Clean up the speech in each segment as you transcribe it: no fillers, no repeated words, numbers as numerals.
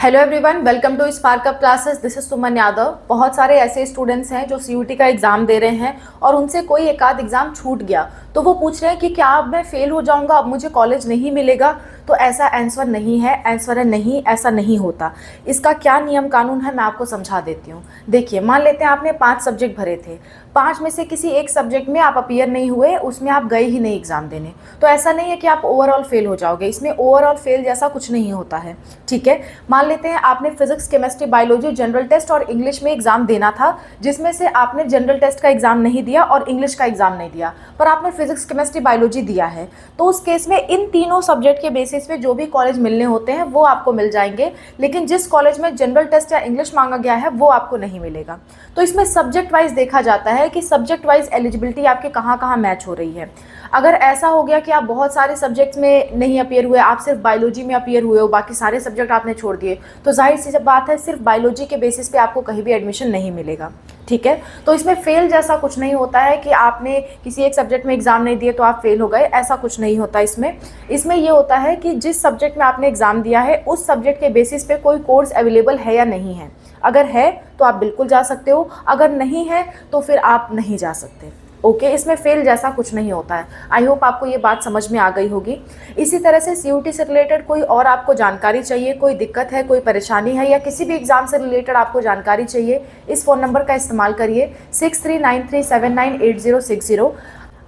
Hello everyone, welcome to spark up classes. This is Suman Yadav. बहुत सारे ऐसे स्टूडेंट्स हैं जो सीयूटी का एग्ज़ाम दे रहे हैं और उनसे कोई एक आध एग्ज़ाम छूट गया, तो वो पूछ रहे हैं कि क्या अब मैं फेल हो जाऊंगा, अब मुझे कॉलेज नहीं मिलेगा। तो ऐसा आंसर नहीं है। आंसर है नहीं, ऐसा नहीं होता। इसका क्या नियम कानून है मैं आपको समझा देती हूँ। देखिए, मान लेते हैं आपने 5 सब्जेक्ट भरे थे, 5 में से किसी एक सब्जेक्ट में आप अपीयर नहीं हुए, उसमें आप गए ही नहीं एग्ज़ाम देने, तो ऐसा नहीं है कि आप ओवरऑल फेल हो जाओगे। इसमें ओवरऑल फेल जैसा कुछ नहीं होता है, ठीक है। मान लेते हैं आपने physics, chemistry, biology, general test और इंग्लिश में एग्जाम देना था, जिसमें से आपने जनरल टेस्ट का एग्जाम नहीं दिया और इंग्लिश का एग्जाम नहीं दिया, पर आपने फिजिक्स, केमिस्ट्री, बायोलॉजी दिया है, तो उस केस में इन तीनों सब्जेक्ट के बेसिस पे जो भी कॉलेज मिलने होते हैं वो आपको मिल जाएंगे, लेकिन जिस कॉलेज में जनरल टेस्ट या इंग्लिश मांगा गया है वो आपको नहीं मिलेगा। तो इसमें सब्जेक्ट वाइज देखा जाता है कि सब्जेक्ट वाइज एलिजिबिलिटी आपके कहाँ कहाँ मैच हो रही है। अगर ऐसा हो गया कि आप बहुत सारे सब्जेक्ट्स में नहीं अपीयर हुए, आप सिर्फ बायोलॉजी में अपीयर हुए हो, बाकी सारे सब्जेक्ट आपने छोड़ दिए, तो जाहिर सी जब बात है सिर्फ बायोलॉजी के बेसिस पे आपको कहीं भी एडमिशन नहीं मिलेगा, ठीक है। तो इसमें फेल जैसा कुछ नहीं होता है कि आपने किसी एक सब्जेक्ट में एग्जाम नहीं दिए तो आप फेल हो गए, ऐसा कुछ नहीं होता। इसमें ये होता है कि जिस सब्जेक्ट में आपने एग्जाम दिया है उस सब्जेक्ट के बेसिस पे कोई कोर्स अवेलेबल है या नहीं है। अगर है तो आप बिल्कुल जा सकते हो, अगर नहीं है तो फिर आप नहीं जा सकते। ओके, इसमें फेल जैसा कुछ नहीं होता है। आई होप आपको ये बात समझ में आ गई होगी। इसी तरह से सीयूटी से रिलेटेड कोई और आपको जानकारी चाहिए, कोई दिक्कत है, कोई परेशानी है, या किसी भी एग्जाम से रिलेटेड आपको जानकारी चाहिए, इस फ़ोन नंबर का इस्तेमाल करिए 6393798060।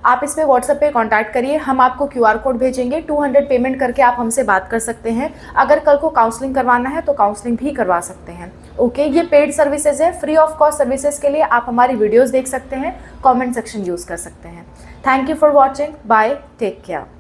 आप इस पे व्हाट्सएप पे कांटेक्ट करिए, हम आपको क्यूआर कोड भेजेंगे, 200 पेमेंट करके आप हमसे बात कर सकते हैं। अगर कल को काउंसलिंग करवाना है तो काउंसलिंग भी करवा सकते हैं। ओके, ये पेड सर्विसेज है। फ्री ऑफ कॉस्ट सर्विसेज के लिए आप हमारी वीडियोस देख सकते हैं, कमेंट सेक्शन यूज़ कर सकते हैं। Thank you for watching, bye, take care.